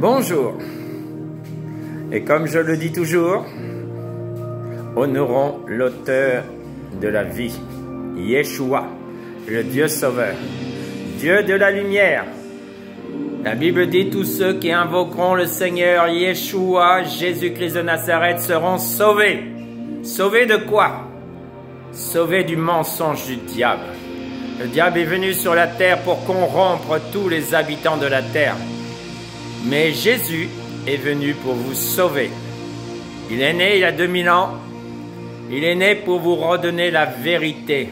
Bonjour. Et comme je le dis toujours, honorons l'auteur de la vie, Yeshua, le Dieu sauveur, Dieu de la lumière. La Bible dit tous ceux qui invoqueront le Seigneur Yeshua, Jésus-Christ de Nazareth, seront sauvés. Sauvés de quoi? Sauvés du mensonge du diable. Le diable est venu sur la terre pour corrompre tous les habitants de la terre. Mais Jésus est venu pour vous sauver. Il est né il y a 2000 ans. Il est né pour vous redonner la vérité.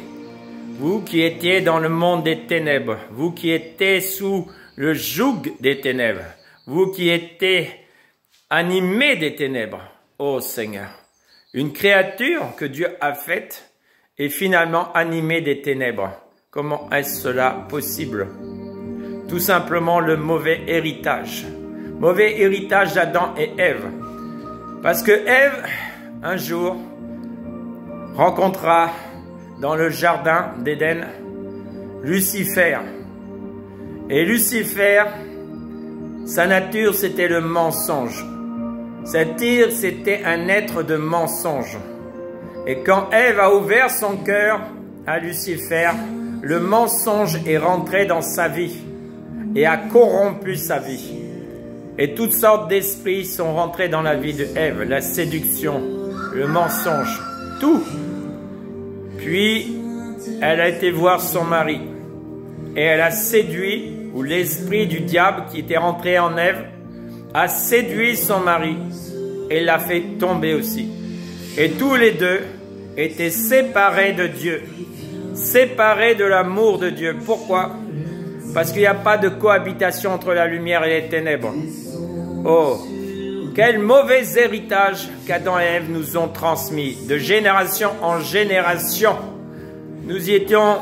Vous qui étiez dans le monde des ténèbres, vous qui étiez sous le joug des ténèbres, vous qui étiez animés des ténèbres, ô Seigneur, une créature que Dieu a faite est finalement animée des ténèbres. Comment est-ce cela possible? Tout simplement le mauvais héritage. Mauvais héritage d'Adam et Ève. Parce que Ève, un jour, rencontra dans le jardin d'Éden Lucifer. Et Lucifer, sa nature, c'était le mensonge. C'est-à-dire, c'était un être de mensonge. Et quand Ève a ouvert son cœur à Lucifer, le mensonge est rentré dans sa vie et a corrompu sa vie. Et toutes sortes d'esprits sont rentrés dans la vie de Ève, la séduction, le mensonge, tout. Puis, elle a été voir son mari et elle a séduit, ou l'esprit du diable qui était rentré en Ève, a séduit son mari et l'a fait tomber aussi. Et tous les deux étaient séparés de Dieu, séparés de l'amour de Dieu. Pourquoi? Parce qu'il n'y a pas de cohabitation entre la lumière et les ténèbres. Oh, quel mauvais héritage qu'Adam et Ève nous ont transmis, de génération en génération. Nous y étions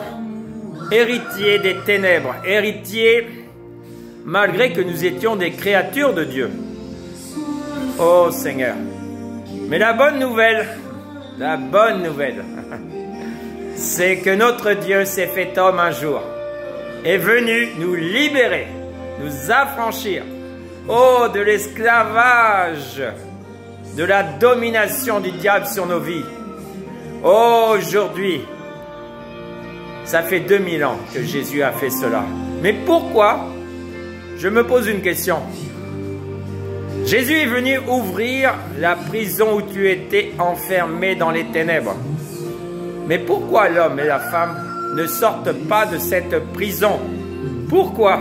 héritiers des ténèbres, héritiers malgré que nous étions des créatures de Dieu. Oh Seigneur. Mais la bonne nouvelle, c'est que notre Dieu s'est fait homme un jour, est venu nous libérer, nous affranchir, oh, de l'esclavage, de la domination du diable sur nos vies. Oh, aujourd'hui, ça fait 2000 ans que Jésus a fait cela. Mais pourquoi? Je me pose une question. Jésus est venu ouvrir la prison où tu étais enfermé dans les ténèbres. Mais pourquoi l'homme et la femme ne sortent pas de cette prison? Pourquoi?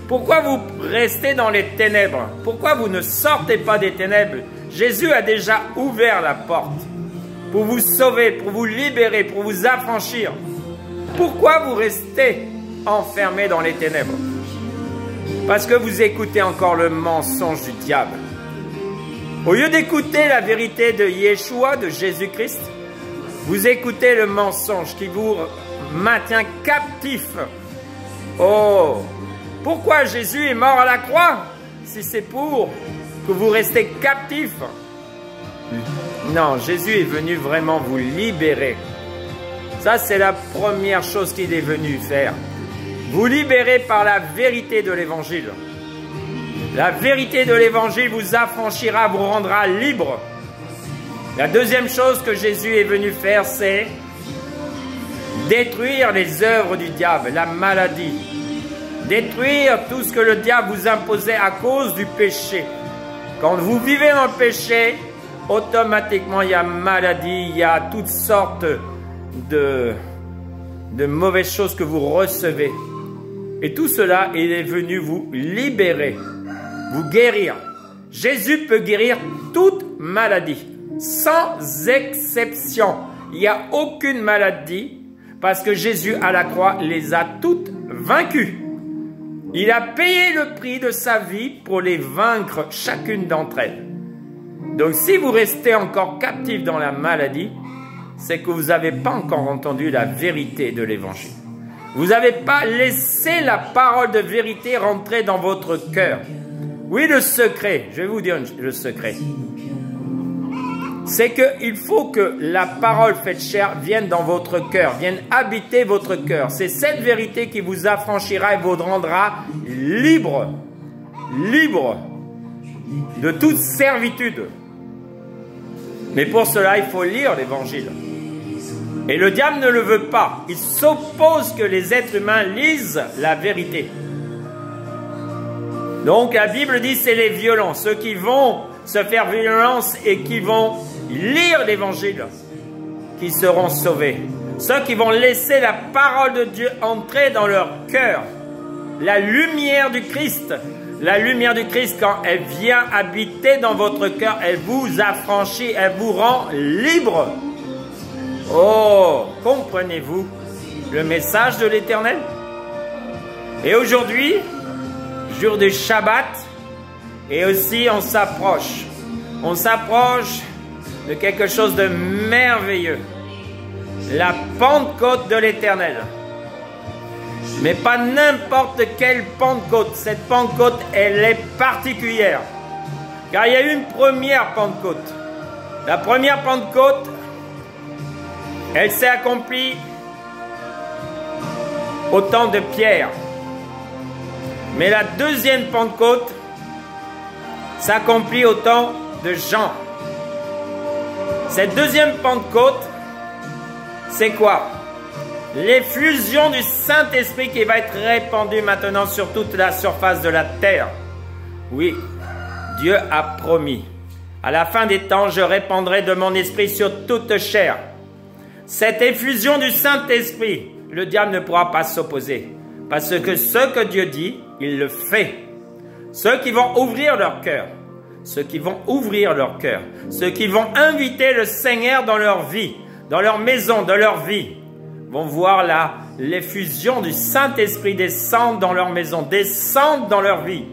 Pourquoi vous restez dans les ténèbres? Pourquoi vous ne sortez pas des ténèbres? Jésus a déjà ouvert la porte pour vous sauver, pour vous libérer, pour vous affranchir. Pourquoi vous restez enfermés dans les ténèbres? Parce que vous écoutez encore le mensonge du diable. Au lieu d'écouter la vérité de Yeshua, de Jésus-Christ, vous écoutez le mensonge qui vous maintient captif. Oh! Pourquoi Jésus est mort à la croix? Si c'est pour que vous restez captifs. Non, Jésus est venu vraiment vous libérer. Ça, c'est la première chose qu'il est venu faire. Vous libérer par la vérité de l'Évangile. La vérité de l'Évangile vous affranchira, vous rendra libre. La deuxième chose que Jésus est venu faire, c'est détruire les œuvres du diable, la maladie. Détruire tout ce que le diable vous imposait à cause du péché. Quand vous vivez dans le péché, automatiquement il y a maladie, il y a toutes sortes de mauvaises choses que vous recevez. Et tout cela, il est venu vous libérer, vous guérir. Jésus peut guérir toute maladie, sans exception. Il n'y a aucune maladie, parce que Jésus à la croix les a toutes vaincues. Il a payé le prix de sa vie pour les vaincre, chacune d'entre elles. Donc si vous restez encore captif dans la maladie, c'est que vous n'avez pas encore entendu la vérité de l'Évangile. Vous n'avez pas laissé la parole de vérité rentrer dans votre cœur. Oui, le secret, je vais vous dire le secret. C'est qu'il faut que la parole faite chair vienne dans votre cœur, vienne habiter votre cœur. C'est cette vérité qui vous affranchira et vous rendra libre. Libre. de toute servitude. Mais pour cela, il faut lire l'Évangile. Et le diable ne le veut pas. Il s'oppose que les êtres humains lisent la vérité. Donc la Bible dit c'est les violents, ceux qui vont se faire violence et qui vont lire l'Évangile, qui seront sauvés. Ceux qui vont laisser la parole de Dieu entrer dans leur cœur. La lumière du Christ, quand elle vient habiter dans votre cœur, elle vous affranchit, elle vous rend libre. Oh, comprenez-vous le message de l'Éternel? Et aujourd'hui, jour du Shabbat, et aussi on s'approche de quelque chose de merveilleux. La Pentecôte de l'Éternel. Mais pas n'importe quelle Pentecôte. Cette Pentecôte, elle est particulière. Car il y a eu une première Pentecôte. La première Pentecôte, elle s'est accomplie au temps de Pierre. Mais la deuxième Pentecôte s'accomplit au temps de Jean. Cette deuxième Pentecôte, c'est quoi? L'effusion du Saint-Esprit qui va être répandue maintenant sur toute la surface de la terre. Oui, Dieu a promis. À la fin des temps, je répandrai de mon esprit sur toute chair. Cette effusion du Saint-Esprit, le diable ne pourra pas s'opposer. Parce que ce que Dieu dit, il le fait. Ceux qui vont ouvrir leur cœur, ceux qui vont inviter le Seigneur dans leur vie, dans leur maison, dans leur vie, vont voir l'effusion du Saint-Esprit descendre dans leur maison, descendre dans leur vie,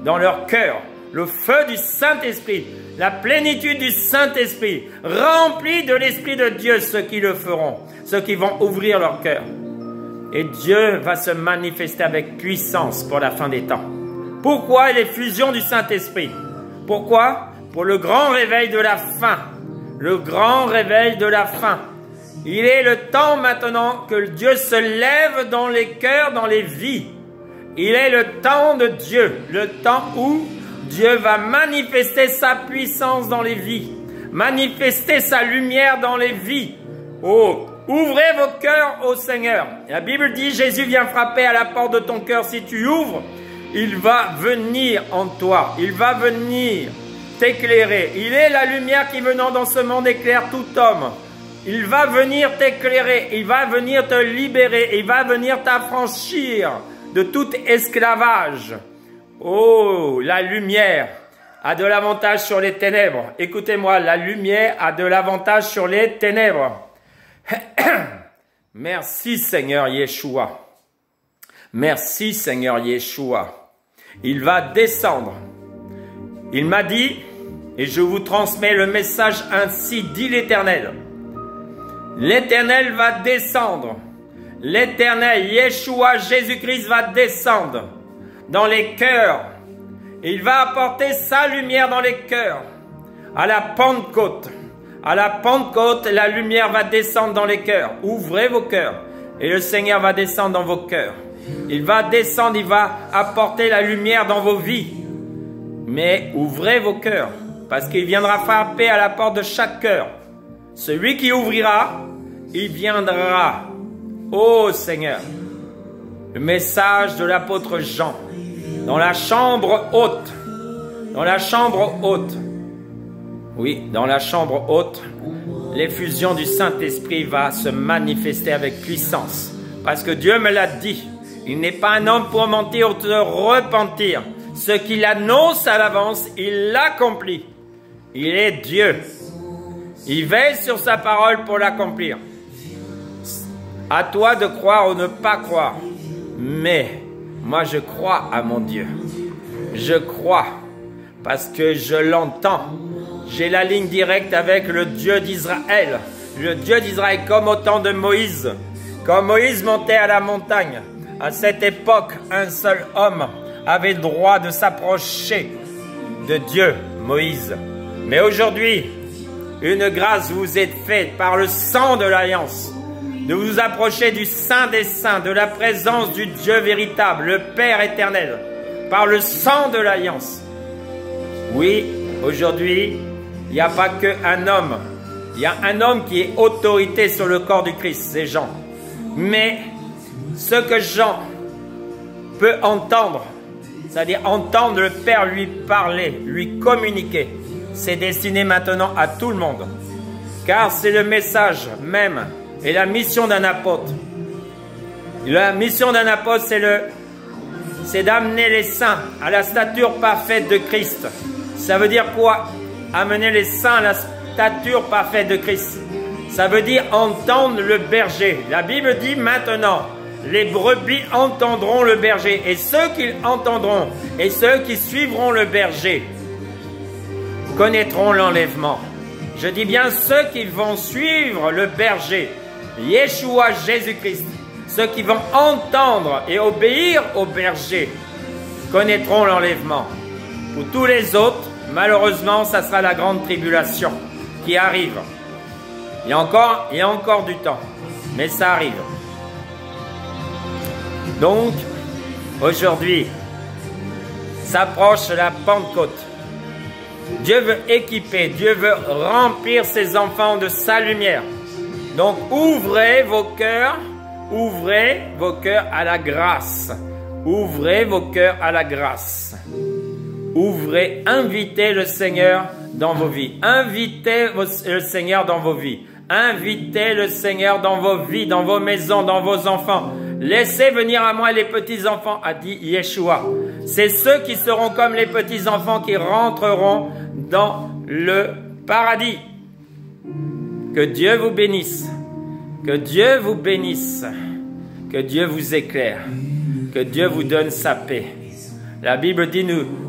dans leur cœur, le feu du Saint-Esprit, la plénitude du Saint-Esprit, remplis de l'Esprit de Dieu, ceux qui le feront, ceux qui vont ouvrir leur cœur. Et Dieu va se manifester avec puissance pour la fin des temps. Pourquoi l'effusion du Saint-Esprit? Pourquoi? Pour le grand réveil de la fin. Le grand réveil de la fin. Il est le temps maintenant que Dieu se lève dans les cœurs, dans les vies. Il est le temps de Dieu, le temps où Dieu va manifester sa puissance dans les vies, manifester sa lumière dans les vies. Oh, ouvrez vos cœurs au Seigneur. La Bible dit, Jésus vient frapper à la porte de ton cœur. Si tu ouvres, il va venir en toi. Il va venir t'éclairer. Il est la lumière qui venant dans ce monde éclaire tout homme. Il va venir t'éclairer, il va venir te libérer, il va venir t'affranchir de tout esclavage. Oh, la lumière a de l'avantage sur les ténèbres. Écoutez-moi, la lumière a de l'avantage sur les ténèbres. Merci Seigneur Yeshua. Merci Seigneur Yeshua. Il va descendre. Il m'a dit, et je vous transmets le message ainsi dit l'Éternel. L'Éternel va descendre. L'Éternel, Yeshua, Jésus-Christ va descendre dans les cœurs. Il va apporter sa lumière dans les cœurs. À la Pentecôte, la lumière va descendre dans les cœurs. Ouvrez vos cœurs et le Seigneur va descendre dans vos cœurs. Il va descendre, il va apporter la lumière dans vos vies. Mais ouvrez vos cœurs parce qu'il viendra frapper à la porte de chaque cœur. Celui qui ouvrira, il viendra. Ô Seigneur, le message de l'apôtre Jean, dans la chambre haute, oui, dans la chambre haute, l'effusion du Saint-Esprit va se manifester avec puissance. Parce que Dieu me l'a dit, il n'est pas un homme pour mentir ou te repentir. Ce qu'il annonce à l'avance, il l'accomplit. Il est Dieu. Il veille sur sa parole pour l'accomplir. À toi de croire ou ne pas croire. Mais moi je crois à mon Dieu. Je crois parce que je l'entends. J'ai la ligne directe avec le Dieu d'Israël. Le Dieu d'Israël comme au temps de Moïse. Quand Moïse montait à la montagne, à cette époque, un seul homme avait le droit de s'approcher de Dieu, Moïse. Mais aujourd'hui, une grâce vous est faite par le sang de l'alliance, de vous approcher du Saint des Saints, de la présence du Dieu véritable, le Père éternel, par le sang de l'alliance. Oui, aujourd'hui, il n'y a pas qu'un homme. Il y a un homme qui est autorité sur le corps du Christ, c'est Jean. Mais ce que Jean peut entendre, c'est-à-dire entendre le Père lui parler, lui communiquer, c'est destiné maintenant à tout le monde. Car c'est le message même et la mission d'un apôtre. La mission d'un apôtre, c'est d'amener les saints à la stature parfaite de Christ. Ça veut dire quoi? Amener les saints à la stature parfaite de Christ. Ça veut dire entendre le berger. La Bible dit maintenant, les brebis entendront le berger. Et ceux qui entendront et ceux qui suivront le berger connaîtront l'enlèvement. Je dis bien ceux qui vont suivre le berger, Yeshua Jésus-Christ. Ceux qui vont entendre et obéir au berger connaîtront l'enlèvement. Pour tous les autres, malheureusement, ça sera la grande tribulation qui arrive. Il y a encore du temps, mais ça arrive. Donc, aujourd'hui, s'approche la Pentecôte. Dieu veut équiper, Dieu veut remplir ses enfants de sa lumière. Donc, ouvrez vos cœurs à la grâce. Ouvrez vos cœurs à la grâce. Ouvrez, invitez le Seigneur dans vos vies. Invitez le Seigneur dans vos vies. Invitez le Seigneur dans vos vies, dans vos maisons, dans vos enfants. Laissez venir à moi les petits-enfants, a dit Yeshua. C'est ceux qui seront comme les petits-enfants qui rentreront dans le paradis. Que Dieu vous bénisse. Que Dieu vous bénisse. Que Dieu vous éclaire. Que Dieu vous donne sa paix. La Bible dit,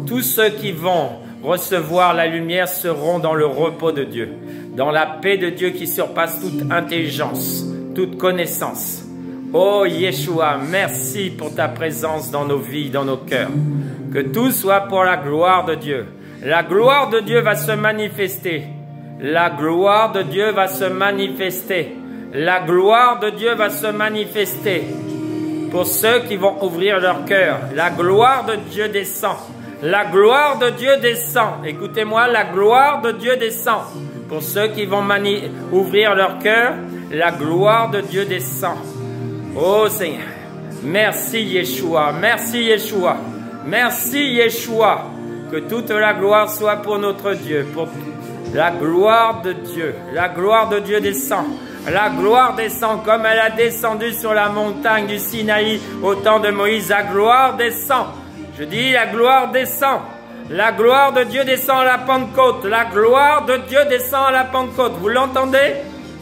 tous ceux qui vont recevoir la lumière seront dans le repos de Dieu, dans la paix de Dieu qui surpasse toute intelligence, toute connaissance. Oh Yeshua, merci pour ta présence dans nos vies, dans nos cœurs. Que tout soit pour la gloire de Dieu. La gloire de Dieu va se manifester. La gloire de Dieu va se manifester. La gloire de Dieu va se manifester. Pour ceux qui vont ouvrir leur cœur, la gloire de Dieu descend. La gloire de Dieu descend. Écoutez-moi, la gloire de Dieu descend. Pour ceux qui vont ouvrir leur cœur, la gloire de Dieu descend. Oh Seigneur, merci Yeshua, merci Yeshua, merci Yeshua. Que toute la gloire soit pour notre Dieu, pour la gloire de Dieu. La gloire de Dieu descend. La gloire descend comme elle a descendu sur la montagne du Sinaï au temps de Moïse. La gloire descend. Je dis la gloire descend. La gloire de Dieu descend à la Pentecôte. La gloire de Dieu descend à la Pentecôte. Vous l'entendez?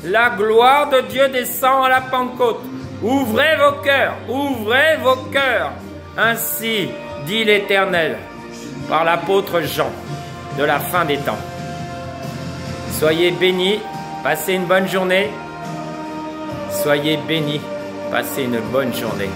La gloire de Dieu descend à la Pentecôte. Ouvrez vos cœurs. Ouvrez vos cœurs. Ainsi dit l'Éternel par l'apôtre Jean de la fin des temps. Soyez bénis. Passez une bonne journée. Soyez bénis, passez une bonne journée.